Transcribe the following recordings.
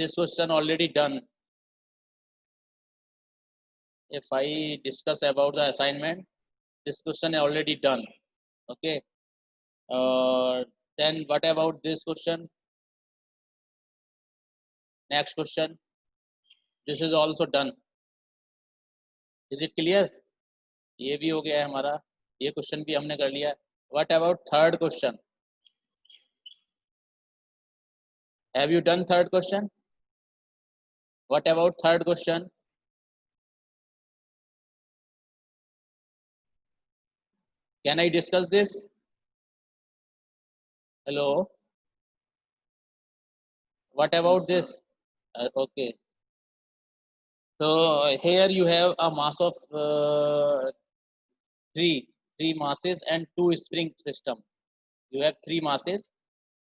this question already done. If I discuss about the assignment, this question is already done. Okay, then what about this question? Next question, this is also done. Is it clear? ये भी हो गया है हमारा, ये question भी हमने कर लिया. What about third question? Have you done third question? What about third question? Can I discuss this? Hello? What about this? Okay. So here you have a mass of three masses and two spring system. You have three masses,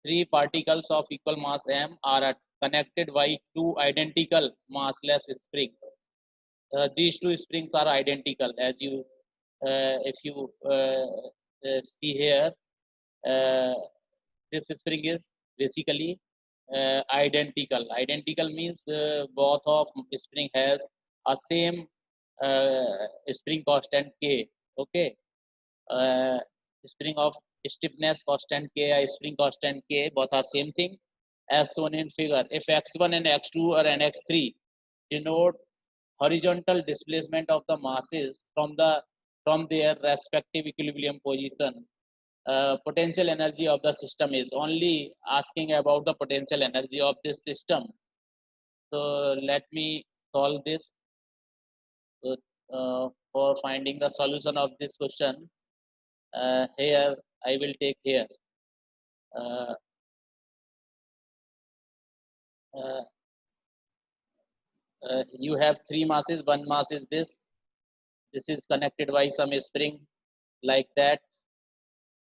three particles of equal mass m are connected by two identical massless springs. These two springs are identical, as you if you see here. This spring is basically identical. Identical means both of spring has a same spring constant k. Okay, spring of stiffness constant k, spring constant k, both are same thing, as shown in figure. If x1 and x2 or nx3 denote horizontal displacement of the masses from their respective equilibrium position, potential energy of the system is only asking about the potential energy of this system. So let me solve this. So, for finding the solution of this question, here I will take here you have three masses. One mass is this is connected by some spring like that,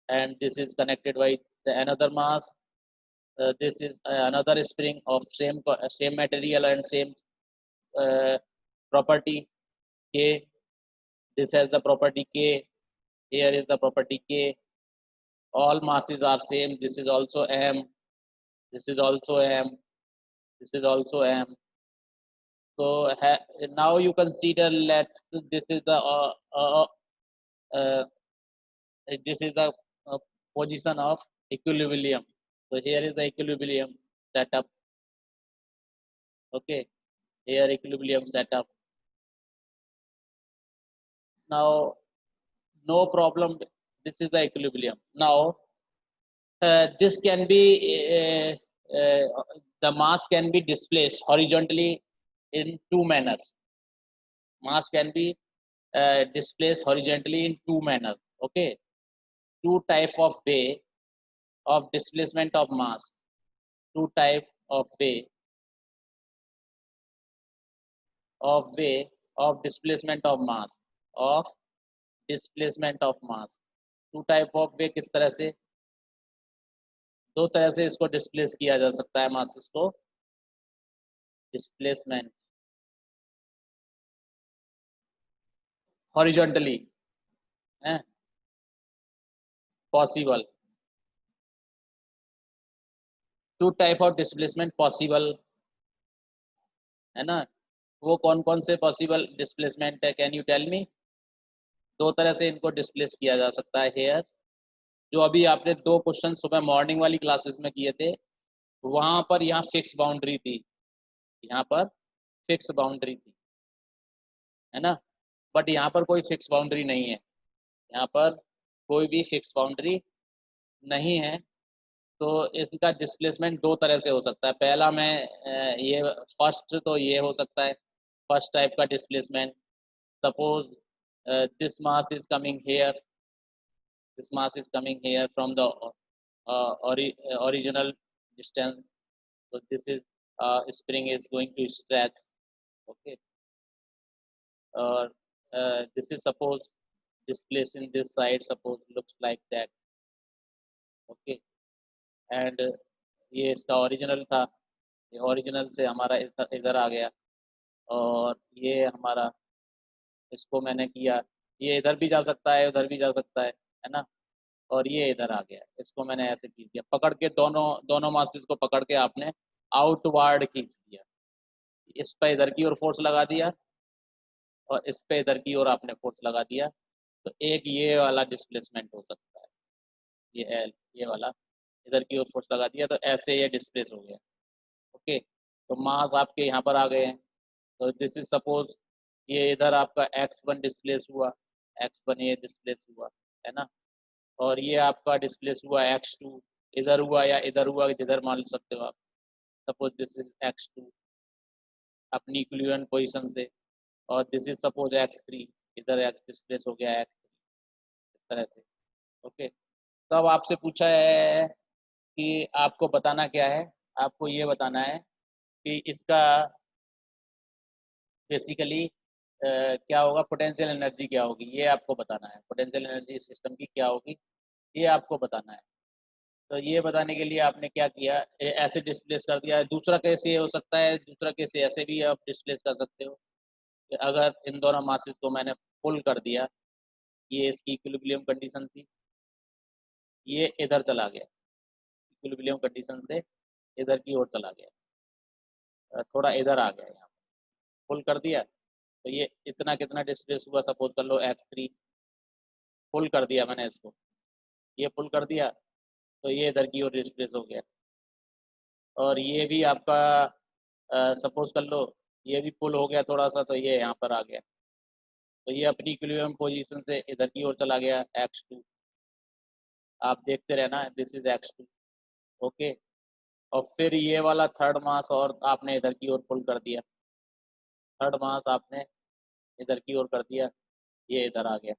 and this is connected by another mass. This is another spring of same material and same property k. This has the property k. Here is the property k. All masses are same. This is also m. This is also m. This is also m. So now you consider that this is the position of equilibrium. So here is the equilibrium setup. Okay, here equilibrium setup. Now no problem. This is the equilibrium. Now this can be the mass can be displaced horizontally in two manners. Mass can be displaced horizontally in two manners. Okay, two type of way of displacement of mass. Two type of way of displacement of mass. Of displacement of mass. Two type of way किस तरह से, दो तरह से इसको displace किया जा सकता है मासेस को. डिस्प्लेसमेंट हॉरिजॉन्टली है possible. Two type of displacement possible है ना. वो कौन कौन से पॉसिबल डिस्प्लेसमेंट है, कैन यू टेल मी. दो तरह से इनको डिस्प्लेस किया जा सकता है हेयर. जो अभी आपने दो क्वेश्चन सुबह मॉर्निंग वाली क्लासेस में किए थे, वहां पर यहाँ फिक्स बाउंड्री थी, यहाँ पर फिक्स बाउंड्री थी, है ना. बट यहाँ पर कोई फिक्स बाउंड्री नहीं है. यहाँ पर कोई भी फिक्स बाउंड्री नहीं है. तो इसका डिस्प्लेसमेंट दो तरह से हो सकता है. पहला मैं ये फर्स्ट तो ये हो सकता है, फर्स्ट टाइप का displacement. Suppose this mass is coming here, this mass is coming here from the original distance. So this is spring is going to stretch. Okay, or this is suppose displaced in this side, suppose looks like that. Okay, and ये इसका original था, ये original से हमारा इधर आ गया, और ये हमारा इसको मैंने किया, ये इधर भी जा सकता है उधर भी जा सकता है ना. और ये इधर आ गया, इसको मैंने ऐसे की दिया, पकड़ के दोनों मासेस को पकड़ के आपने आउटवर्ड खींच दिया, इस पे इधर की ओर फोर्स लगा दिया और इस पे इधर की ओर आपने फोर्स लगा दिया, तो एक ये वाला डिस्प्लेसमेंट हो सकता है, ये एल, ये वाला इधर की ओर फोर्स लगा दिया तो ऐसे ये डिस्प्लेस हो गया। ओके, तो मास आपके यहाँ पर आ गए हैं। तो दिस इज सपोज ये इधर आपका x1 डिस्प्लेस हुआ, x1 ये डिस्प्लेस हुआ, है ना, और ये आपका डिस्प्लेस हुआ x2, इधर हुआ या इधर हुआ, जिधर मान सकते हो आप। सपोज दिस इज x2 अपनी इक्विलिब्रियम पोजीशन से, और दिस इज सपोज x3, इधर x डिस्प्लेस हो गया x3, इस तरह से। ओके, तो अब आपसे पूछा है कि आपको बताना क्या है, आपको ये बताना है कि इसका बेसिकली क्या होगा, पोटेंशियल एनर्जी क्या होगी, ये आपको बताना है। पोटेंशियल एनर्जी सिस्टम की क्या होगी, ये आपको बताना है। तो ये बताने के लिए आपने क्या किया, ऐसे डिस्प्लेस कर दिया। दूसरा केस ये हो सकता है, दूसरा केस ऐसे भी आप डिस्प्लेस कर सकते हो कि अगर इन दोनों मासेस को मैंने पुल कर दिया, ये इसकी इक्विलिब्रियम कंडीशन थी, ये इधर चला गया, इक्विलिब्रियम कंडीशन से इधर की ओर चला गया, थोड़ा इधर आ गया, यहाँ पुल कर दिया, तो ये इतना कितना डिस्प्लेस हुआ, सपोज कर लो x3, पुल कर दिया मैंने इसको, ये पुल कर दिया तो ये इधर की ओर डिस्प्लेस हो गया। और ये भी आपका सपोज कर लो ये भी पुल हो गया थोड़ा सा, तो ये यहाँ पर आ गया, तो ये अपनी इक्विलिब्रियम पोजीशन से इधर की ओर चला गया x2। आप देखते रहना, दिस इज x2। ओके, और फिर ये वाला थर्ड मास और आपने इधर की ओर पुल कर दिया, थर्ड मास आपने इधर की ओर कर दिया, ये इधर आ गया,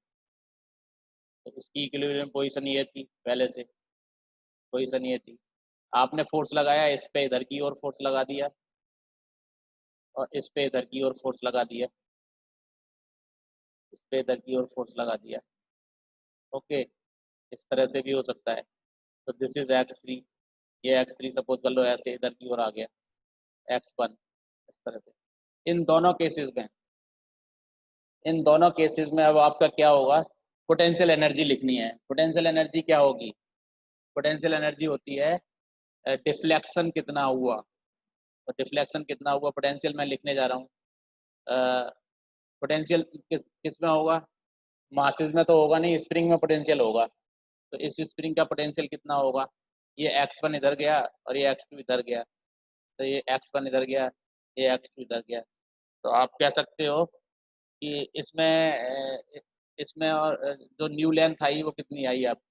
तो इसकी इक्विलिब्रियम पोजीशन ये थी, पहले से पोजीशन ये थी। आपने फोर्स लगाया, इस पे इधर की ओर फोर्स लगा दिया और इस पे इधर की ओर फोर्स लगा दिया, इस पे इधर की ओर फोर्स लगा दिया। ओके, इस तरह से भी हो सकता है। तो दिस इज x3, ये x3 सपोज कर लो ऐसे इधर की ओर आ गया, x1, इस तरह से। इन दोनों केसेस में, इन दोनों केसेस में अब आपका क्या होगा, पोटेंशियल एनर्जी लिखनी है। पोटेंशियल एनर्जी क्या होगी, पोटेंशियल एनर्जी होती है डिफ्लेक्शन कितना हुआ, तो डिफ्लेक्शन कितना हुआ पोटेंशियल मैं लिखने जा रहा हूँ। पोटेंशियल किस में होगा, मासेस में तो होगा नहीं, स्प्रिंग में पोटेंशियल होगा। तो इस स्प्रिंग का पोटेंशियल कितना होगा, ये x1 इधर गया और ये x2 इधर गया, तो ये x1 इधर गया, ये x2 इधर गया। तो आप कह सकते हो कि इसमें और जो न्यू लेंथ आई वो कितनी आई आपकी,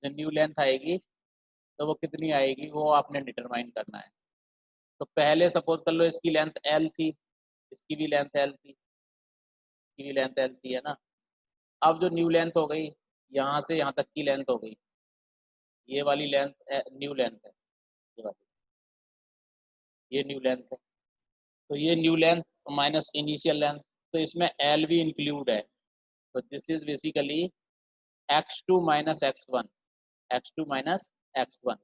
जो न्यू लेंथ आएगी तो वो कितनी आएगी वो आपने डिटरमाइन करना है। तो पहले सपोज कर लो इसकी लेंथ l थी, इसकी भी लेंथ l थी, इसकी भी लेंथ l थी, है ना। अब जो न्यू लेंथ हो गई, यहाँ से यहाँ तक की लेंथ हो गई, ये वाली लेंथ न्यू लेंथ है, ये वाली, ये न्यू लेंथ है। तो ये new length minus initial length, तो इसमें एल भी इंक्लूड है। तो this is basically x2 minus x1, x2 minus x1,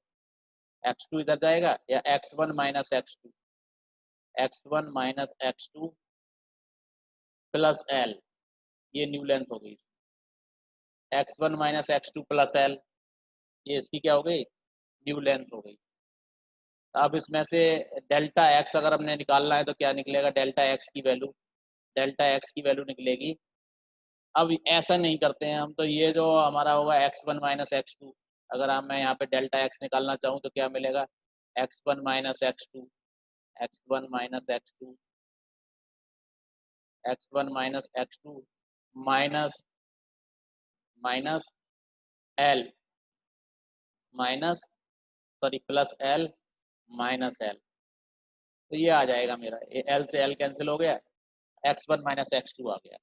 x2 इधर जाएगा या x1 minus x2, x1 minus x2 plus l, ये न्यू लेंथ हो गई। x1 minus x2 plus l, ये इसकी क्या हो गई, न्यू लेंथ हो गई। अब इसमें से डेल्टा x अगर हमने निकालना है तो क्या निकलेगा, डेल्टा x की वैल्यू, डेल्टा x की वैल्यू निकलेगी। अब ऐसा नहीं करते हैं हम, तो ये जो हमारा होगा x1 माइनस x2, अगर हम मैं यहाँ पे डेल्टा x निकालना चाहूँ तो क्या मिलेगा, x1 minus x2, x1 minus x2, x1 minus x2 minus minus l minus sorry plus l minus l, तो ये आ जाएगा मेरा, ये l से l कैंसिल हो गया, x1 माइनस x2 आ गया।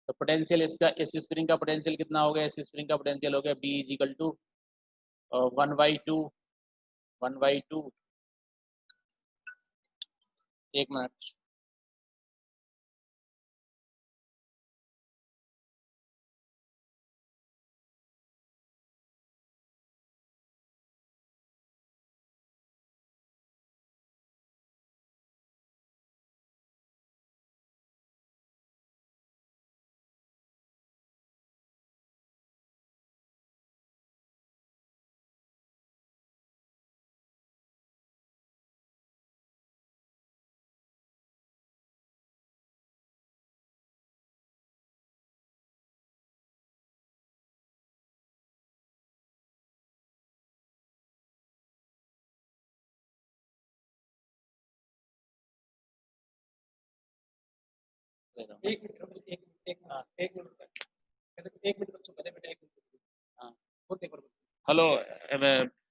तो पोटेंशियल इसका, इस स्प्रिंग का पोटेंशियल कितना हो गया, इस स्प्रिंग का पोटेंशियल हो गया B इजिकल टू 1/2, 1/2, एक मिनट। एक मिनट रुको, एक मिनट रुको। कहते 1 मिनट बच्चों, कहते बेटा 1 मिनट रुको। हाँ। वो पेपर बोलो। Hello,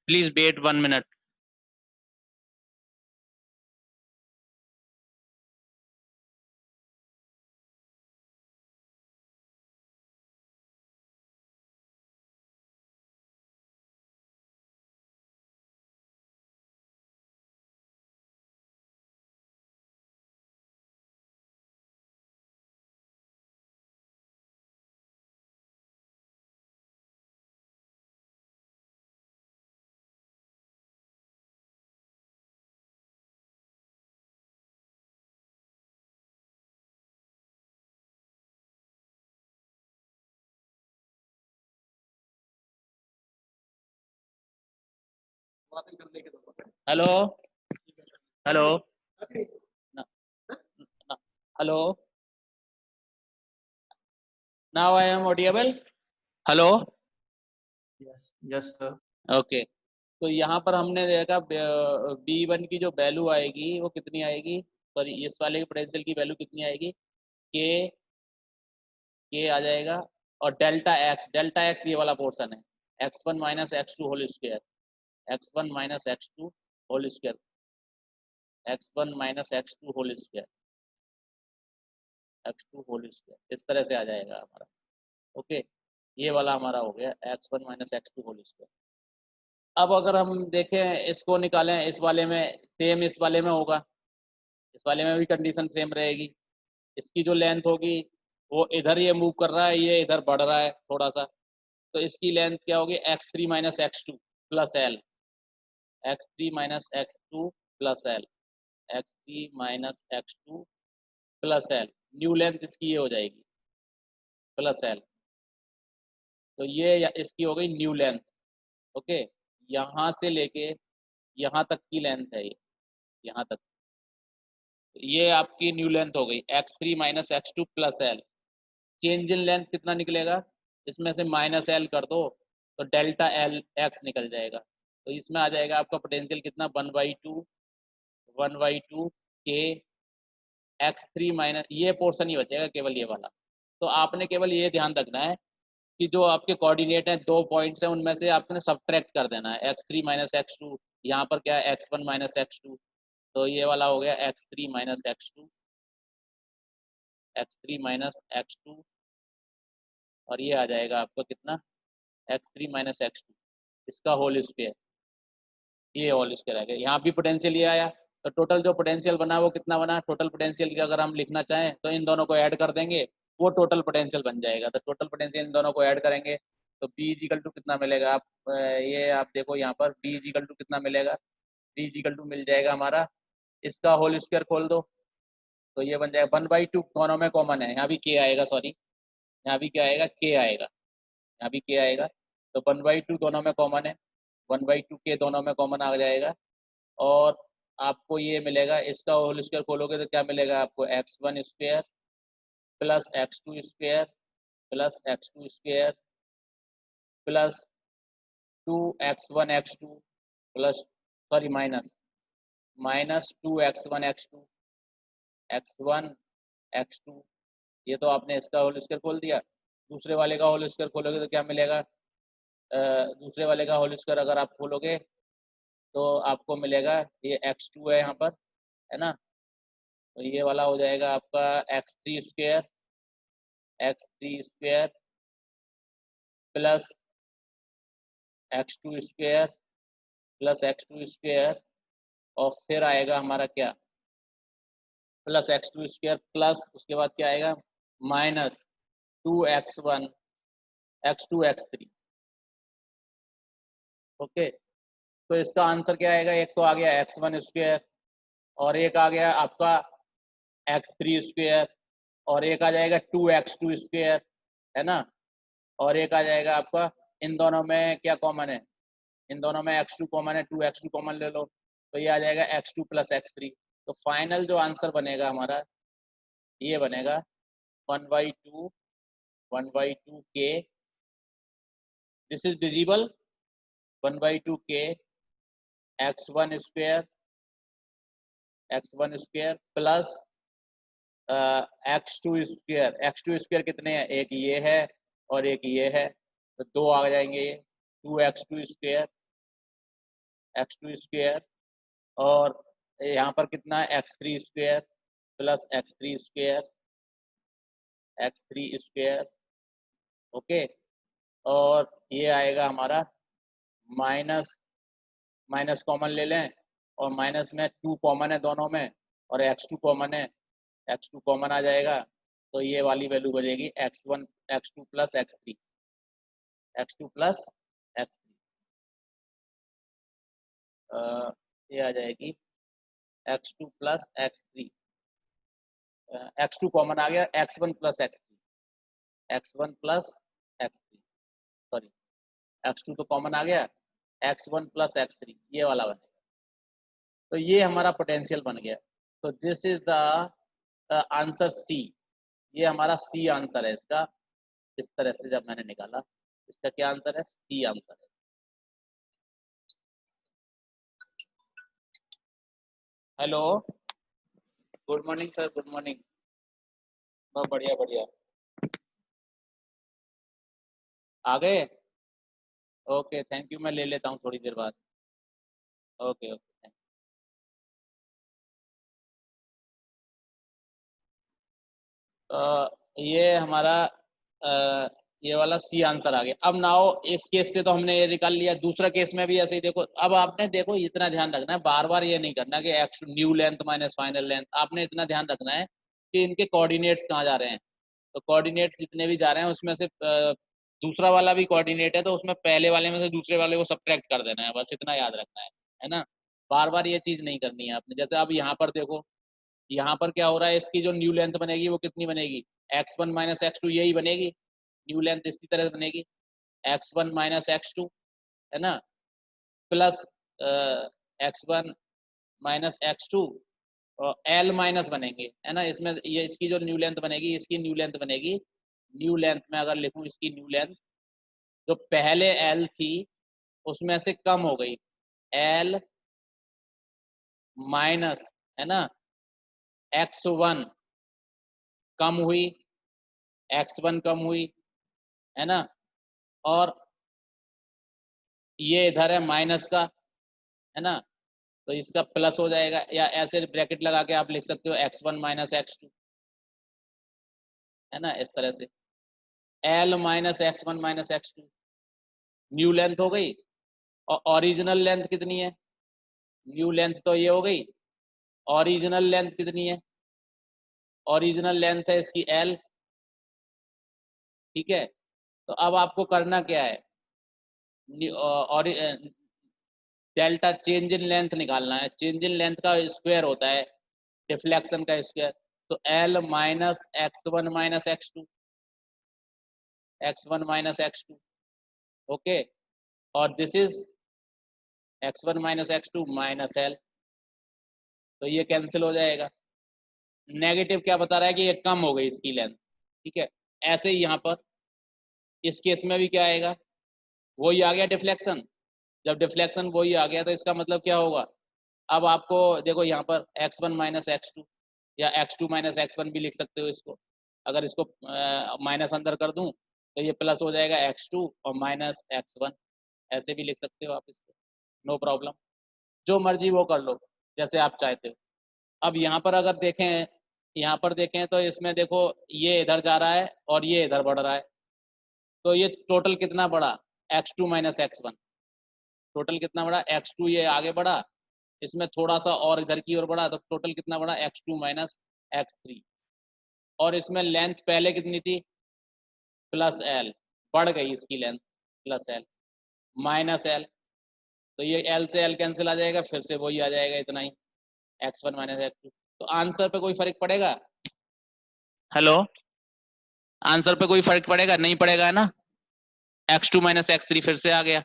please wait 1 minute. बात कर लेके दो। Hello hello hello, now I am audible. Hello, yes sir. Okay. तो यहाँ पर हमने देखा B1 की जो वैल्यू आएगी वो कितनी आएगी, सॉरी इस वाले की पोटेंशियल की वैल्यू कितनी आएगी, के आ जाएगा। और डेल्टा एक्स ये वाला पोर्शन है, x1 minus x2 whole square, x1 minus x2 whole square, x1 minus x2 whole square, x2 whole square, इस तरह से आ जाएगा हमारा। ओके, ये वाला हमारा हो गया x1 minus x2 whole square. अब अगर हम देखें इसको निकालें, इस वाले में सेम इस वाले में होगा, इस वाले में भी कंडीशन सेम रहेगी। इसकी जो लेंथ होगी वो इधर ये मूव कर रहा है, ये इधर बढ़ रहा है थोड़ा सा, तो इसकी लेंथ क्या होगी, x3 minus x2 plus L, x3 minus x2 plus L, x3 minus x2 plus L, new length इसकी ये हो जाएगी प्लस एल। तो ये इसकी हो गई न्यू लेंथ। ओके, यहाँ से लेके यहाँ तक की लेंथ है ये, यहाँ तक ये आपकी न्यू लेंथ हो गई x3 minus x2 plus L. Change in length कितना निकलेगा, इसमें से माइनस एल कर दो तो डेल्टा एल एक्स निकल जाएगा। तो इसमें आ जाएगा आपका पोटेंशियल कितना, 1/2 के x3 माइनस, ये पोर्शन ही बचेगा केवल ये वाला। तो आपने केवल ये ध्यान रखना है कि जो आपके कोऑर्डिनेट हैं, 2 पॉइंट्स हैं, उनमें से आपने सब्ट्रैक्ट कर देना है x3 माइनस x2, यहाँ पर क्या है x1 माइनस x2, तो ये वाला हो गया x3 minus x2, x3 minus x2, और ये आ जाएगा आपका कितना, x3 माइनस x2, इसका होल स्क्वायर, ये होल स्क्वायर आ गया। यहाँ भी पोटेंशियल ये आया, तो टोटल जो पोटेंशियल बना वो कितना बना, टोटल पोटेंशियल की अगर हम लिखना चाहें तो इन दोनों को ऐड कर देंगे, वो टोटल पोटेंशियल बन जाएगा। तो टोटल पोटेंशियल इन दोनों को ऐड करेंगे तो B इजिकल टू कितना मिलेगा, आप ये आप देखो यहाँ पर B इजिकल टू कितना मिलेगा, B इजिकल टू मिल जाएगा हमारा, इसका होल स्क्वायर खोल दो तो ये बन जाएगा 1/2, दोनों में कॉमन है, यहाँ भी के आएगा, सॉरी यहाँ भी क्या आएगा, के आएगा, यहाँ भी के आएगा। तो 1/2 दोनों में कॉमन है, 1/2 के दोनों में कॉमन आ जाएगा। और आपको ये मिलेगा, इसका होल स्क्वायर खोलोगे तो क्या मिलेगा आपको, x1 square plus x2 square plus x2 square plus 2x1 x2 plus, sorry minus 2x1 x2 x1 x2, ये तो आपने इसका होल स्क्वायर खोल दिया। दूसरे वाले का होल स्क्वायर खोलोगे तो क्या मिलेगा, दूसरे वाले का होल स्क्वायर अगर आप खोलोगे तो आपको मिलेगा, ये x2 है यहाँ पर, है ना, तो ये वाला हो जाएगा आपका x3 square plus x2 square plus x2 square, और फिर आएगा हमारा क्या, प्लस x2 स्क्वायर प्लस उसके बाद क्या आएगा, minus 2x1 x2 x3। Okay, तो इसका आंसर क्या आएगा, एक तो आ गया x1 स्क्वायर, और एक आ गया आपका x3 स्क्वायर, और एक आ जाएगा 2x2 स्क्वायर, है ना, और एक आ जाएगा आपका, इन दोनों में क्या कॉमन है, इन दोनों में x2 कॉमन है, 2x2 कॉमन ले लो तो ये आ जाएगा x2 प्लस x3। तो फाइनल जो आंसर बनेगा हमारा ये बनेगा 1/2 के, दिस इज विजिबल, 1/2 के x1 square plus x2 square कितने हैं, एक ये है और एक ये है, तो 2 आ जाएंगे ये 2x2 स्क्वायर और यहाँ पर कितना है x3 square plus x3 square okay. और ये आएगा हमारा माइनस माइनस कॉमन ले लें और माइनस में 2 कॉमन है दोनों में और x2 कॉमन है, x2 कॉमन आ जाएगा तो ये वाली वैल्यू बनेगी x2 प्लस x3 ये आ जाएगी x2 plus x3 x2 common आ गया x1 plus x3 sorry x2 तो कॉमन आ गया x1 प्लस x3 ये वाला बनेगा। तो ये हमारा पोटेंशियल बन गया। तो this is the answer C, ये हमारा सी आंसर है इसका। इस तरह से जब मैंने निकाला इसका क्या आंसर है, सी आंसर है। Hello, good morning sir, good morning. बहुत बढ़िया बढ़िया, आ गए? ओके थैंक यू, मैं ले लेता हूँ थोड़ी देर बाद। Okay okay thank you. ये हमारा ये वाला सी आंसर आ गया। अब नाउ इस केस से तो हमने ये निकाल लिया, दूसरा केस में भी ऐसे ही देखो। अब आपने देखो इतना ध्यान रखना है, बार बार ये नहीं करना कि x new length minus final length. आपने इतना ध्यान रखना है कि इनके कोऑर्डिनेट्स कहाँ जा रहे हैं। तो कोऑर्डिनेट्स जितने भी जा रहे हैं उसमें से दूसरा वाला भी कोऑर्डिनेट है तो उसमें पहले वाले में से दूसरे वाले को सब्ट्रैक्ट कर देना है, बस इतना याद रखना है ना। बार बार ये चीज नहीं करनी है आपने। जैसे अब यहाँ पर देखो, यहाँ पर क्या हो रहा है, इसकी जो न्यू लेंथ बनेगी वो कितनी बनेगी, x1 माइनस x2 यही बनेगी। न्यू लेंथ इसी तरह बनेगी x1 माइनस x2 है ना, प्लस x1 माइनस x2 और l माइनस बनेंगे है ना। इसमें ये इसकी जो न्यू लेंथ बनेगी, इसकी न्यू लेंथ बनेगी, न्यू लेंथ में अगर लिखूं इसकी न्यू लेंथ जो पहले l थी उसमें से कम हो गई, l माइनस है ना x1 कम हुई, x1 कम हुई है ना। और ये इधर है माइनस का है ना, तो इसका प्लस हो जाएगा, या ऐसे ब्रैकेट लगा के आप लिख सकते हो x1 माइनस x2 है ना, इस तरह से l minus x1 minus x2 new length हो गई। और ओरिजिनल लेंथ कितनी है, न्यू लेंथ तो ये हो गई, ओरिजिनल लेंथ कितनी है, ओरिजिनल लेंथ है इसकी l, ठीक है। तो अब आपको करना क्या है, और डेल्टा चेंज इन लेंथ निकालना है। चेंज इन लेंथ का स्क्वायर होता है डिफ्लेक्शन का स्क्वायर। तो l minus x1 minus x2 okay, और this is x1 minus x2 minus l, तो ये कैंसिल हो जाएगा। नेगेटिव क्या बता रहा है कि ये कम हो गई इसकी लेंथ, ठीक है। ऐसे ही यहाँ पर इस केस में भी क्या आएगा, वही आ गया डिफ्लेक्शन। जब डिफ्लेक्शन वही आ गया तो इसका मतलब क्या होगा, अब आपको देखो यहाँ पर x1 माइनस x2 या x2 माइनस x1 भी लिख सकते हो इसको। अगर इसको माइनस अंदर कर दूं तो ये प्लस हो जाएगा x2 और माइनस x1, ऐसे भी लिख सकते हो आप इसको, नो प्रॉब्लम। जो मर्जी वो कर लो जैसे आप चाहते हो। अब यहाँ पर अगर देखें, यहाँ पर देखें तो इसमें देखो ये इधर जा रहा है और ये इधर बढ़ रहा है, तो ये टोटल कितना बढ़ा, x2 माइनस x1। टोटल कितना बढ़ा, x2 ये आगे बढ़ा, इसमें थोड़ा सा और इधर की ओर बढ़ा, तो टोटल कितना बढ़ा x2 माइनस x3। और इसमें लेंथ पहले कितनी थी, प्लस l, बढ़ गई इसकी length plus l minus l, तो ये l से l कैंसिल आ जाएगा, फिर से वही आ जाएगा इतना ही x1 माइनस x2। तो आंसर पे कोई फर्क पड़ेगा, हेलो, आंसर पे कोई फर्क पड़ेगा, नहीं पड़ेगा है ना। x2 माइनस x3 फिर से आ गया,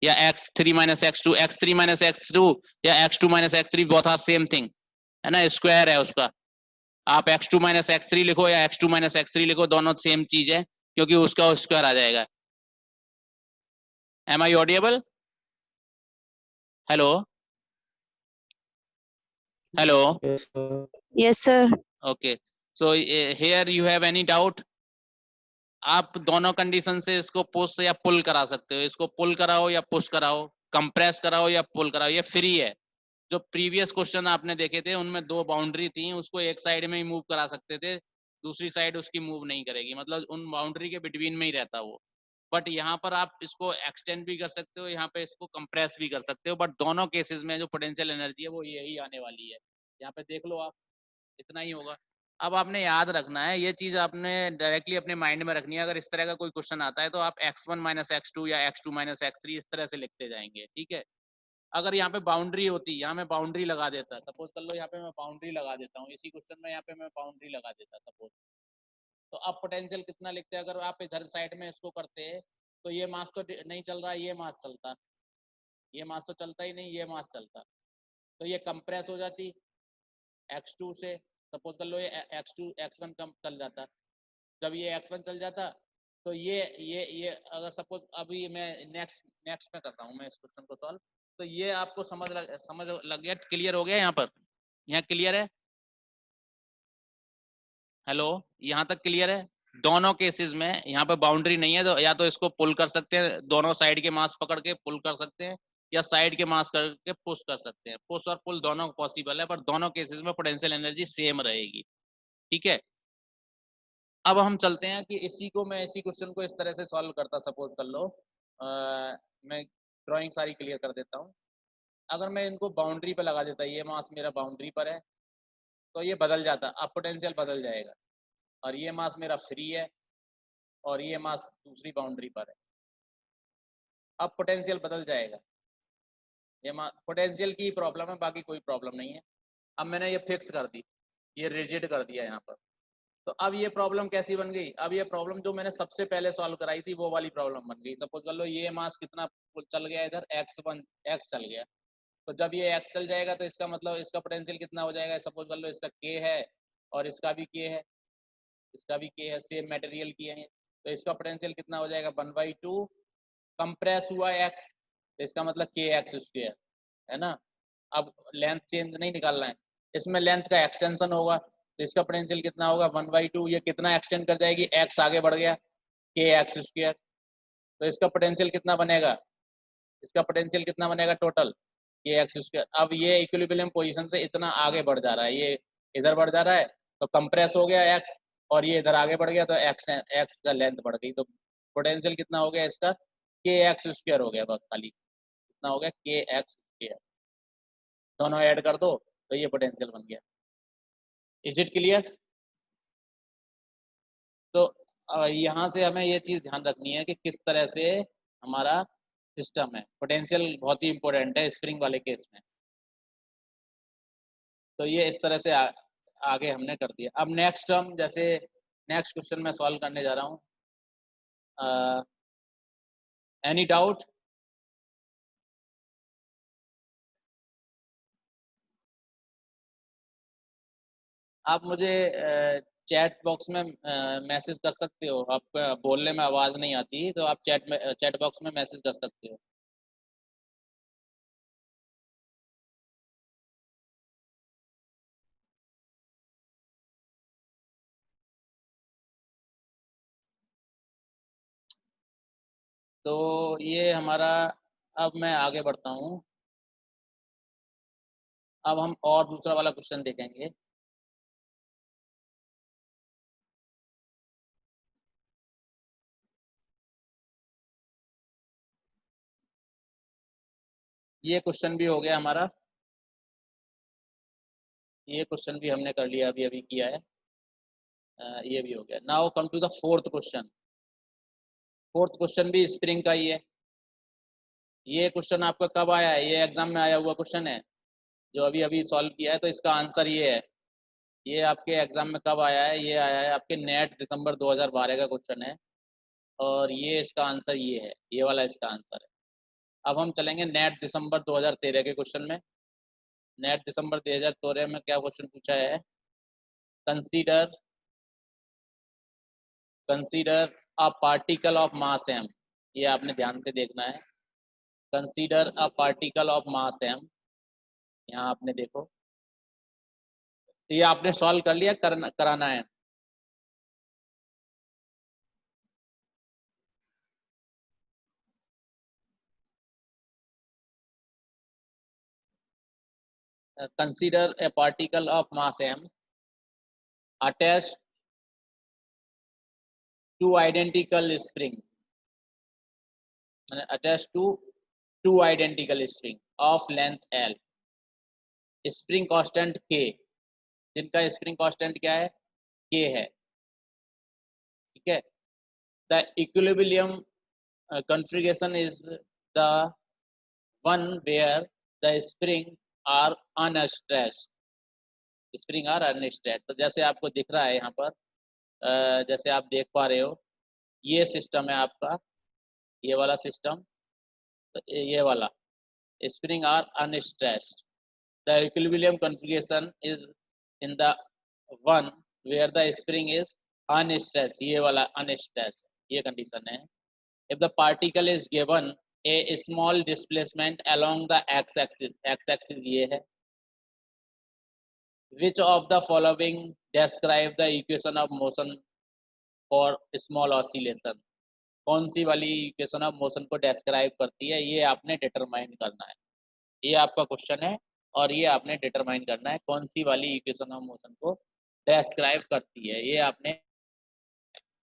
या x3 minus x2, x3 minus x2 या x2 minus x3 both are same thing है ना, स्क्वायर है उसका। आप x2 माइनस x3 लिखो या x2 माइनस x3 लिखो, दोनों सेम चीज है क्योंकि उसका स्क्वायर आ जाएगा। Am I audible, hello hello, Yes, sir. Okay. So here you have any doubt? आप दोनों कंडीशन से इसको पुश या पुल करा सकते हो, इसको पुल कराओ या पुश कराओ, कंप्रेस कराओ या पुल कराओ, ये फ्री है। जो प्रीवियस क्वेश्चन आपने देखे थे उनमें दो बाउंड्री थी, उसको एक साइड में ही मूव करा सकते थे, दूसरी साइड उसकी मूव नहीं करेगी, मतलब उन बाउंड्री के बिटवीन में ही रहता वो। बट यहाँ पर आप इसको एक्सटेंड भी कर सकते हो, यहाँ पे इसको कंप्रेस भी कर सकते हो, बट दोनों केसेस में जो पोटेंशियल एनर्जी है वो यही आने वाली है। यहाँ पे देख लो आप, इतना ही होगा। अब आपने याद रखना है, ये चीज आपने डायरेक्टली अपने माइंड में रखनी है। अगर इस तरह का कोई क्वेश्चन आता है तो आप x1 माइनस x2 या x2 माइनस x3 इस तरह से लिखते जाएंगे, ठीक है। अगर यहाँ पे बाउंड्री होती, यहाँ मैं बाउंड्री लगा देता, सपोज कर लो यहाँ पे मैं बाउंड्री लगा देता हूँ, इसी क्वेश्चन में यहाँ पे मैं बाउंड्री लगा देता सपोज, तो अब पोटेंशियल कितना लिखते हैं? अगर आप इधर साइड में इसको करते तो ये मास तो नहीं चल रहा, ये मास चलता, ये मास तो चलता ही नहीं, ये मास चलता, तो ये कंप्रेस हो जाती x2 से। सपोज कर लो ये x2 x1 कम चल जाता, जब ये x1 चल जाता तो ये अगर सपोज अभी मैं नेक्स्ट में कर रहा हूँ मैं इस क्वेश्चन को सॉल्व, तो ये आपको समझ लग गया, क्लियर हो गया यहाँ पर? यहाँ क्लियर है? हेलो, यहाँ तक क्लियर है? दोनों केसेस में यहाँ पे बाउंड्री नहीं है तो या तो इसको पुल कर सकते हैं, दोनों साइड के मास पकड़ के पुल कर सकते हैं, या साइड के मास करके पुश कर सकते हैं। पुश और पुल दोनों पॉसिबल है, पर दोनों केसेस में पोटेंशियल एनर्जी सेम रहेगी, ठीक है। अब हम चलते हैं कि इसी क्वेश्चन को इस तरह से सॉल्व करता, सपोज कर लो मैं ड्राइंग सारी क्लियर कर देता हूँ। अगर मैं इनको बाउंड्री पे लगा देता, ये मास मेरा बाउंड्री पर है, तो ये बदल जाता, अब पोटेंशियल बदल जाएगा, और ये मास मेरा फ्री है और ये मास दूसरी बाउंड्री पर है, अब पोटेंशियल बदल जाएगा। ये पोटेंशियल की प्रॉब्लम है, बाकी कोई प्रॉब्लम नहीं है। अब मैंने ये फिक्स कर दी, ये रिजिड कर दिया यहाँ पर, तो अब ये प्रॉब्लम कैसी बन गई? अब ये प्रॉब्लम जो मैंने सबसे पहले सॉल्व कराई थी वो वाली प्रॉब्लम बन गई। सपोज कर लो ये मास कितना चल गया, इधर x चल गया, तो जब ये x चल जाएगा तो इसका मतलब इसका पोटेंशियल कितना हो जाएगा? सपोज कर लो इसका k है और इसका भी k है, इसका भी k है, सेम मटेरियल की है, तो इसका पोटेंशियल कितना हो जाएगा? 1/2 कंप्रेस हुआ x, तो इसका मतलब के एक्स स्क्वायर है ना। अब लेंथ चेंज नहीं निकालना है, इसमें लेंथ का एक्सटेंशन होगा, तो इसका पोटेंशियल कितना होगा? 1/2, ये कितना एक्सटेंड कर जाएगी? x आगे बढ़ गया, के एक्स स्क्वायर, तो इसका पोटेंशियल कितना बनेगा? इसका पोटेंशियल कितना बनेगा टोटल? के एक्स स्क्वायर। अब ये इक्विलिब्रियम पोजीशन से इतना आगे बढ़ जा रहा है, ये इधर बढ़ जा रहा है, तो कंप्रेस हो गया x, और ये इधर आगे बढ़ गया तो x का लेंथ बढ़ गई, तो पोटेंशियल कितना हो गया इसका? के एक्स स्क्वायर हो गया, बस खाली कितना हो गया? के एक्स स्क्वायर। दोनों ऐड कर दो तो ये पोटेंशियल बन गया। Is it clear? तो यहाँ से हमें ये चीज़ ध्यान रखनी है कि किस तरह से हमारा सिस्टम है। पोटेंशियल बहुत ही इंपॉर्टेंट है स्प्रिंग वाले केस में। तो ये इस तरह से आगे हमने कर दिया। अब नेक्स्ट हम जैसे नेक्स्ट क्वेश्चन में सॉल्व करने जा रहा हूँ। Any doubt? आप मुझे चैट बॉक्स में मैसेज कर सकते हो, आप बोलने में आवाज़ नहीं आती तो आप चैट बॉक्स में मैसेज कर सकते हो। तो ये हमारा, अब मैं आगे बढ़ता हूँ। अब हम और दूसरा वाला क्वेश्चन देखेंगे। ये क्वेश्चन भी हो गया हमारा, ये क्वेश्चन भी हमने कर लिया, अभी अभी किया है। ये भी हो गया। Now come to the fourth question. Fourth question भी स्प्रिंग का ही है। ये क्वेश्चन आपका कब आया है? ये एग्जाम में आया हुआ क्वेश्चन है जो अभी अभी सॉल्व किया है, तो इसका आंसर ये है। ये आपके एग्जाम में कब आया है? ये आया है आपके नेट दिसंबर 2012 का क्वेश्चन है, और ये इसका आंसर ये है, ये वाला इसका आंसर है। अब हम चलेंगे नेट दिसंबर 2013 के क्वेश्चन में। नेट दिसंबर 2013 में क्या क्वेश्चन पूछा है? Consider consider a particle of mass m। ये आपने ध्यान से देखना है। Consider a particle of mass m, यहाँ आपने देखो तो ये आपने सॉल्व कर लिया, कराना है। Consider a particle of mass m attached to identical spring, attached to two identical string of length L, spring constant K, जिनका स्प्रिंग कांस्टेंट क्या है, K है, ठीक है। The equilibrium configuration is the one where the spring are unstressed, spring are unstressed. तो जैसे आपको दिख रहा है यहाँ पर, जैसे आप देख पा रहे हो, ये सिस्टम है आपका, ये वाला सिस्टम, तो ये वाला spring are unstressed. The equilibrium configuration is in the one where the spring is unstressed, ये वाला अनस्ट्रेस्ड, ये कंडीशन है। If the particle is given a small displacement along the x axis, x axis ये है, which of the following describe the equation of motion for small oscillation, कौन सी वाली equation of motion को describe करती है, ये आपने डिटरमाइन करना है। ये आपका क्वेश्चन है और ये आपने डिटरमाइन करना है कौन सी वाली इक्वेशन ऑफ मोशन को डिस्क्राइब करती है, ये आपने।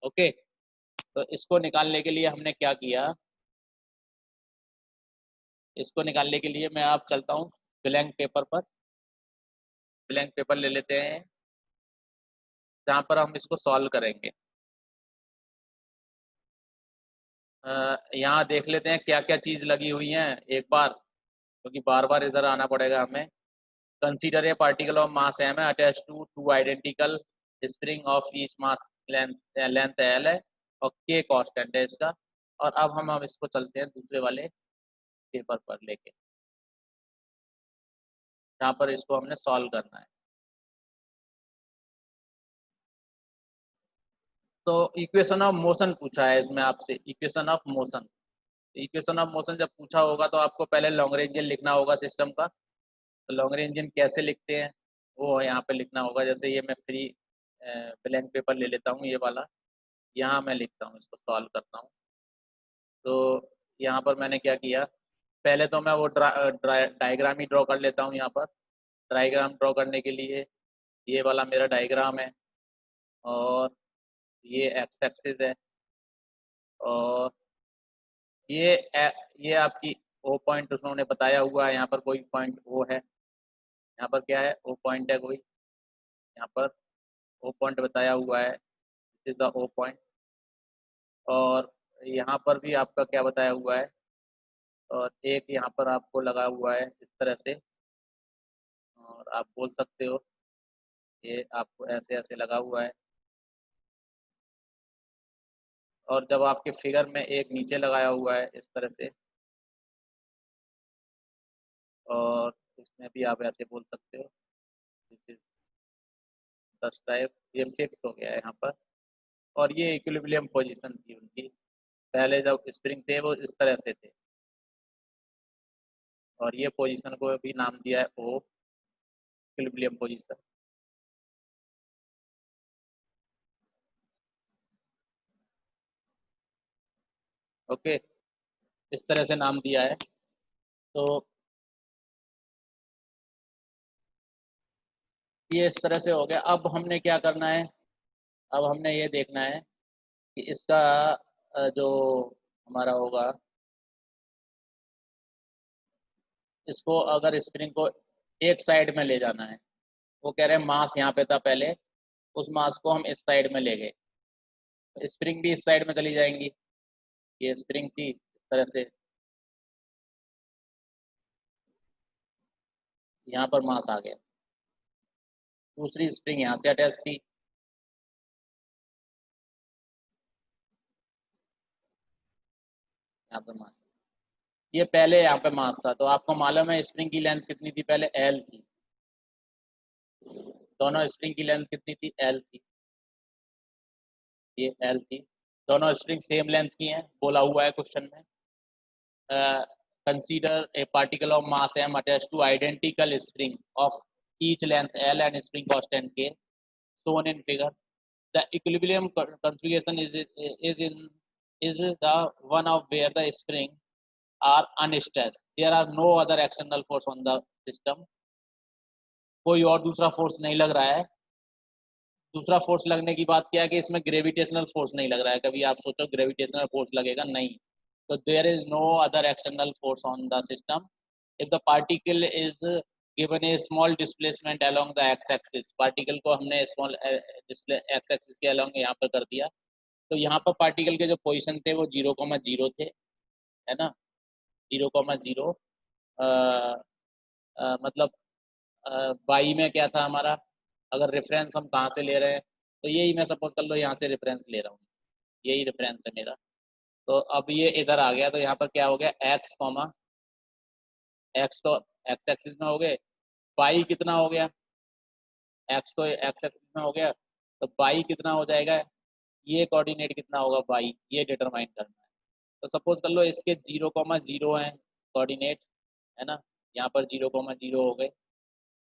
ओके, तो इसको निकालने के लिए हमने क्या किया, इसको निकालने के लिए मैं आप चलता हूँ ब्लैंक पेपर पर, ब्लैंक पेपर ले लेते हैं जहाँ पर हम इसको सॉल्व करेंगे। यहाँ देख लेते हैं क्या क्या चीज़ लगी हुई हैं एक बार, क्योंकि बार बार इधर आना पड़ेगा हमें। Consider a particle of mass M है attach to two identical spring of each mass length L है और के कांस्टेंट है इसका। और अब हम इसको चलते हैं दूसरे वाले पेपर पर लेके, जहाँ पर इसको हमने सॉल्व करना है। तो इक्वेशन ऑफ मोशन पूछा है इसमें आपसे, equation of motion. Equation of motion जब पूछा होगा तो आपको पहले लॉन्ग्रेंजियन लिखना होगा सिस्टम का। तो लॉन्ग्रेंजियन कैसे लिखते हैं वो यहाँ पे लिखना होगा। जैसे ये मैं फ्री ब्लैंक पेपर ले लेता हूँ, ये वाला, यहाँ मैं लिखता हूँ, इसको सॉल्व करता हूँ। तो यहाँ पर मैंने क्या किया, पहले तो मैं वो डायग्राम ही ड्रॉ कर लेता हूँ। यहाँ पर डायग्राम ड्रॉ करने के लिए ये वाला मेरा डायग्राम है और ये एक्स एक्सिस है और ये आपकी ओ पॉइंट उन्होंने बताया हुआ है। यहाँ पर कोई पॉइंट ओ है, यहाँ पर क्या है, ओ पॉइंट है कोई, यहाँ पर ओ पॉइंट बताया हुआ है, this is the O point. और यहाँ पर भी आपका क्या बताया हुआ है, और एक यहाँ पर आपको लगा हुआ है इस तरह से, और आप बोल सकते हो ये आपको ऐसे ऐसे लगा हुआ है। और जब आपके फिगर में एक नीचे लगाया हुआ है इस तरह से, और इसमें भी आप ऐसे बोल सकते हो, दस टाइप, ये फिक्स हो गया है यहाँ पर। और ये इक्विलिब्रियम पोजीशन थी उनकी, पहले जब स्प्रिंग थे वो इस तरह से थे, और ये पोजीशन को भी नाम दिया है ओ, इक्विलिब्रियम पोजीशन। ओके, इस तरह से नाम दिया है। तो ये इस तरह से हो गया। अब हमने क्या करना है, अब हमने ये देखना है कि इसका जो हमारा होगा, इसको अगर स्प्रिंग को एक साइड में ले जाना है, वो कह रहे हैं मास यहाँ पे था पहले, उस मास को हम इस साइड में ले गए, तो स्प्रिंग भी इस साइड में चली जाएंगी। ये स्प्रिंग थी इस तरह से, यहाँ पर मास आ गया, दूसरी स्प्रिंग यहाँ से अटैच थी, यहाँ पर मास, ये पहले यहाँ पे मास था। तो आपको मालूम है स्प्रिंग की लेंथ कितनी थी, पहले एल थी, दोनों स्प्रिंग की लेंथ कितनी थी, एल थी, ये एल थी, दोनों स्प्रिंग सेम लेंथ की हैं, बोला हुआ है क्वेश्चन में। Consider a particle of mass M attach to identical spring of each length L and spring constant K shown in figure. The equilibrium configuration is the one of where the spring are unstressed. There are no other external force on the system. कोई और दूसरा force नहीं लग रहा है. दूसरा force लगने की बात क्या है कि इसमें ग्रेविटेशनल फोर्स नहीं लग रहा है. कभी आप सोचो ग्रेविटेशनल फोर्स लगेगा, नहीं. तो there is no other external force on the system. If the particle is given a small displacement along the x axis, particle को हमने स्मॉल एक्स एक्सिस के अलोंग यहाँ पर कर दिया, तो यहाँ पर पार्टिकल के जो पोजीशन थे वो 0,0 थे, है ना. 0,0 मतलब बाई में क्या था हमारा, अगर रेफरेंस हम कहाँ से ले रहे हैं, तो यही मैं सपोज कर लो यहाँ से रेफरेंस ले रहा हूँ, यही रेफरेंस है मेरा. तो अब ये इधर आ गया, तो यहाँ पर क्या हो गया, एक्स कॉमा एक्स, तो एक्स एक्सिस में हो गए. बाई कितना हो गया, एक्स तो एक्स एक्सिस में हो गया, तो बाई कितना हो जाएगा, ये कोऑर्डिनेट कितना होगा बाई, ये डिटरमाइन करना है. तो सपोज कर लो इसके 0,0 है कोऑर्डिनेट, है ना. यहाँ पर 0,0 हो गए,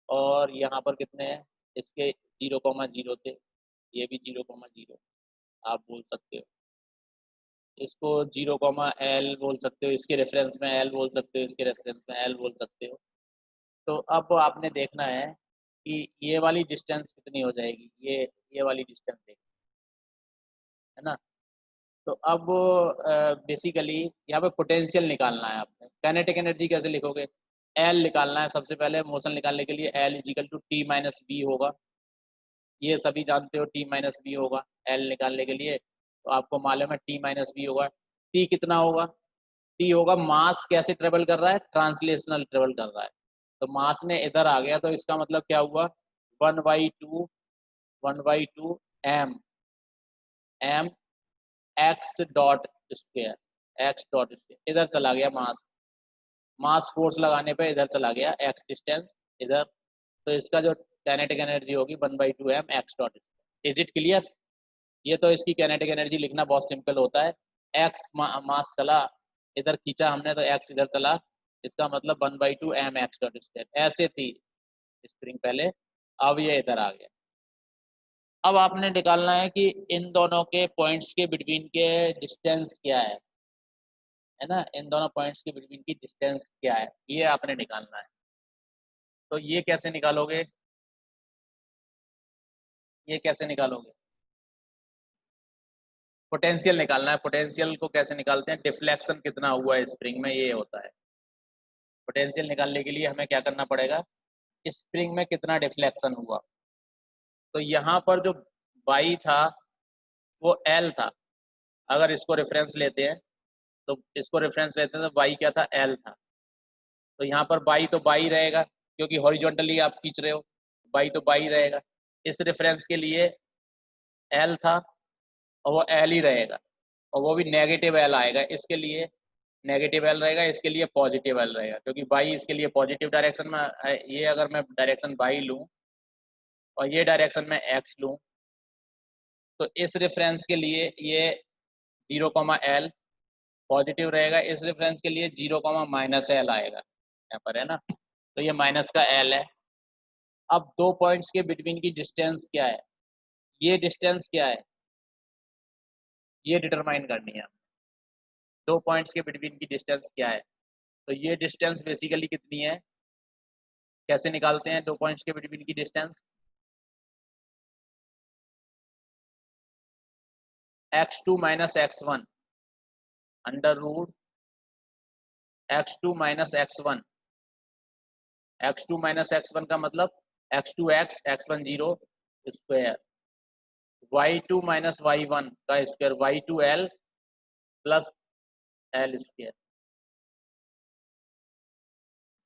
और यहाँ पर कितने हैं, इसके 0,0 थे, ये भी 0,0 आप बोल सकते हो. इसको 0,L बोल सकते हो, इसके रेफरेंस में L बोल सकते हो, इसके रेफरेंस में L बोल सकते हो. तो अब आपने देखना है कि ये वाली डिस्टेंस कितनी हो जाएगी, ये वाली डिस्टेंस है ना. तो अब बेसिकली यहाँ पे पोटेंशियल निकालना है आपने. काइनेटिक एनर्जी कैसे लिखोगे, एल निकालना है सबसे पहले. मोशन निकालने के लिए L equal to T minus B होगा, ये सभी जानते हो टी माइनस बी होगा एल निकालने के लिए. तो आपको मालूम है टी माइनस बी होगा. टी कितना होगा, टी होगा मास कैसे ट्रेवल कर रहा है, ट्रांसलेशनल ट्रेवल कर रहा है. तो मास ने इधर आ गया, तो इसका मतलब क्या हुआ, 1/2 m m x dot square, x dot square इधर चला गया मास. मास फोर्स लगाने पे इधर चला गया एक्स डिस्टेंस इधर. तो इसका जो काइनेटिक एनर्जी होगी 1/2 m x dot. Is it clear. ये तो इसकी काइनेटिक एनर्जी लिखना बहुत सिंपल होता है. एक्स मास चला इधर, खींचा हमने तो एक्स इधर चला, इसका मतलब 1/2 एम एक्स डॉट स्क्वायर. ऐसे थी स्प्रिंग पहले, अब ये इधर आ गया. अब आपने निकालना है कि इन दोनों के पॉइंट्स के बिटवीन के डिस्टेंस क्या है ना. इन दोनों पॉइंट्स के बिटवीन की डिस्टेंस क्या है, ये आपने निकालना है. तो ये कैसे निकालोगे, ये कैसे निकालोगे, पोटेंशियल निकालना है. पोटेंशियल को कैसे निकालते हैं, डिफ्लेक्शन कितना हुआ है स्प्रिंग में, ये होता है. पोटेंशियल निकालने के लिए हमें क्या करना पड़ेगा, स्प्रिंग में कितना डिफ्लेक्शन हुआ. तो यहाँ पर जो बाई था वो एल था. अगर इसको रेफरेंस लेते हैं, तो इसको रेफरेंस लेते हैं तो बाई क्या था, एल था. तो यहाँ पर बाई तो बाई रहेगा, क्योंकि हॉरिजॉन्टली आप खींच रहे हो, बाई तो बाई रहेगा. इस रेफरेंस के लिए एल था, और वो एल ही रहेगा, और वो भी नेगेटिव एल आएगा. इसके लिए नेगेटिव एल रहेगा, इसके लिए पॉजिटिव एल रहेगा, क्योंकि बाई इसके लिए पॉजिटिव डायरेक्शन में है. ये अगर मैं डायरेक्शन बाई लूँ और ये डायरेक्शन में एक्स लूँ, तो इस रेफरेंस के लिए ये 0,L पॉजिटिव रहेगा. इस रेफरेंस के लिए 0,-L आएगा यहाँ पर, है ना. तो ये माइनस का L है. अब दो पॉइंट्स के बिटवीन की डिस्टेंस क्या है, ये डिस्टेंस क्या है, ये डिटरमाइन करनी है. दो पॉइंट्स के बिटवीन की डिस्टेंस क्या है, तो ये डिस्टेंस बेसिकली कितनी है, कैसे निकालते हैं दो पॉइंट्स के बिटवीन की distance. x2 minus x1 under root x2 minus x1. x2 minus x1 का मतलब x2x x1 0 square, y2 minus y1 का square, y2L plus L square.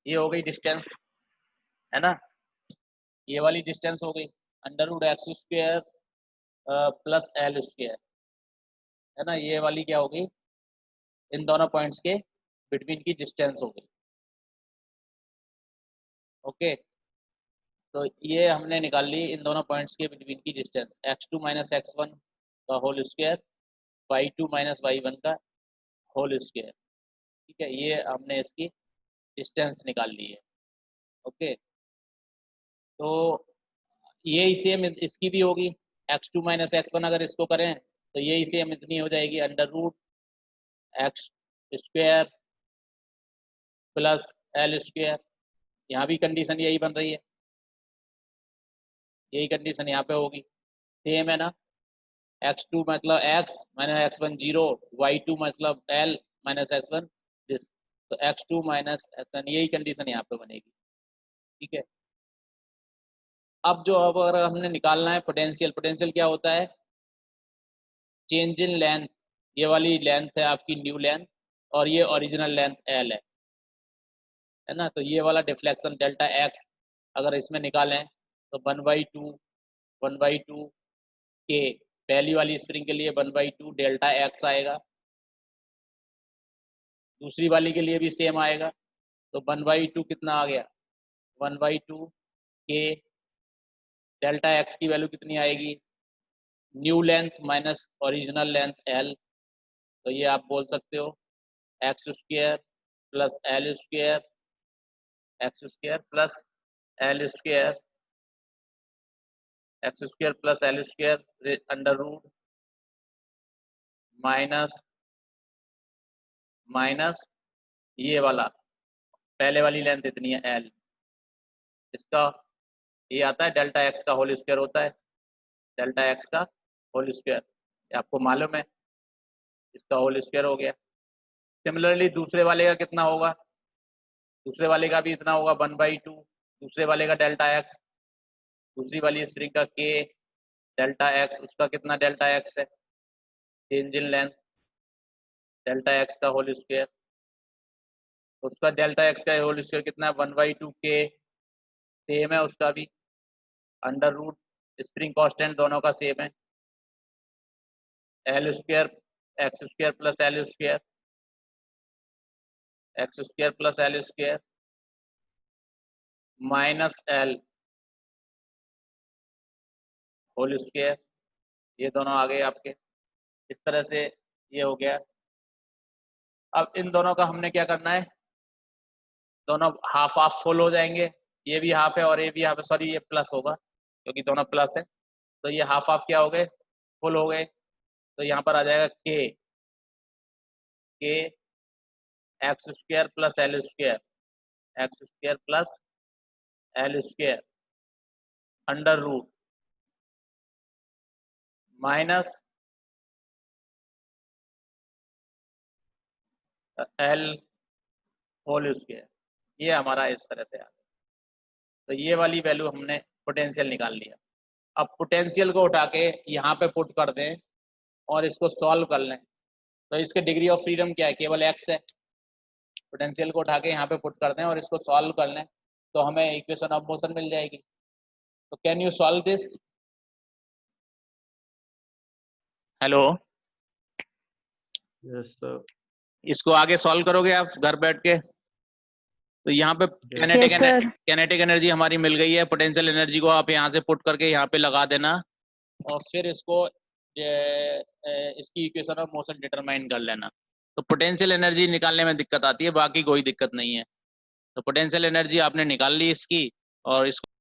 ये हो गई डिस्टेंस, है ना. ये वाली डिस्टेंस हो गई under root x square plus L square, है ना. ये वाली क्या होगी, इन दोनों पॉइंट्स के बिटवीन की डिस्टेंस हो गई. ओके. तो ये हमने निकाल ली इन दोनों पॉइंट्स के बिटवीन की डिस्टेंस, x2 माइनस x1 का whole square, y2 minus y1 का होल स्क्वायर. ठीक है, ये हमने इसकी डिस्टेंस निकाल ली है. ओके. तो यही सेम इसकी भी होगी, x2 माइनस x1 अगर इसको करें तो यही सेम इतनी हो जाएगी, under root x square plus L square. यहाँ भी कंडीशन यही बन रही है, यही कंडीशन यहाँ पे होगी, सेम है ना। x2 मतलब x माइनस x1 0, y2 मतलब l माइनस x1 दिस, तो x2 माइनस x1 यही कंडीशन यहाँ पे बनेगी, ठीक है। अब जो अब अगर हमने निकालना है पोटेंशियल, पोटेंशियल क्या होता है, चेंज इन लेंथ, ये वाली लेंथ है आपकी न्यू लेंथ और ये ओरिजिनल लेंथ एल है ना। तो ये वाला डिफ्लेक्शन डेल्टा एक्स अगर इसमें निकालें तो 1/2 के, पहली वाली स्प्रिंग के लिए 1/2 डेल्टा एक्स आएगा, दूसरी वाली के लिए भी सेम आएगा, तो 1/2 कितना आ गया, 1/2 के डेल्टा एक्स की वैल्यू कितनी आएगी, new length minus original length L, तो ये आप बोल सकते हो x square plus L square, x square plus L square, x square plus L square under root minus minus ये वाला पहले वाली लेंथ इतनी है एल, इसका ये आता है डेल्टा एक्स का होल स्क्वायर होता है, डेल्टा एक्स का होल स्क्वायर, ये आपको मालूम है, इसका होल स्क्वायर हो गया। सिमिलरली दूसरे वाले का कितना होगा, दूसरे वाले का भी इतना होगा 1/2, दूसरे वाले का डेल्टा एक्स, दूसरी वाली स्प्रिंग का के डेल्टा एक्स, उसका कितना डेल्टा एक्स है, change in length delta x का होल स्क्वायर, उसका डेल्टा एक्स का होल स्क्वायर कितना है 1/2 के, सेम है उसका भी, अंडर रूट स्प्रिंग कांस्टेंट दोनों का सेम है, L square x square plus L square, x square plus L square minus L whole square, ये दोनों आ गए आपके, इस तरह से ये हो गया। अब इन दोनों का हमने क्या करना है, दोनों हाफ हाफ फुल हो जाएंगे, ये भी हाफ है और ये भी हाफ है, सॉरी ये प्लस होगा क्योंकि दोनों प्लस है, तो ये हाफ हाफ क्या हो गए, फुल हो गए, तो यहाँ पर आ जाएगा के x square plus L square, x square plus L square under root minus L whole square, ये हमारा इस तरह से आ गया। तो ये वाली वैल्यू हमने पोटेंशियल निकाल लिया। अब पोटेंशियल को उठा के यहाँ पे पुट कर दें और इसको सॉल्व कर लें, तो इसके डिग्री ऑफ फ्रीडम क्या है, केवल एक्स है। पोटेंशियल को उठा के यहाँ पे पुट कर दें और इसको सॉल्व कर लें तो हमें इक्वेशन ऑफ मोशन मिल जाएगी। तो can you solve this, hello, yes sir, इसको आगे सॉल्व करोगे आप घर बैठ के। तो यहाँ पे कैनेटिक एनर्जी हमारी मिल गई है, पोटेंशियल एनर्जी को आप यहाँ से पुट करके यहाँ पे लगा देना और फिर इसको इसकी इक्वेशन ऑफ मोशन डिटरमाइन कर लेना। तो पोटेंशियल एनर्जी निकालने में दिक्कत आती है, बाकी कोई दिक्कत नहीं है। तो पोटेंशियल एनर्जी आपने निकाल ली इसकी और इसको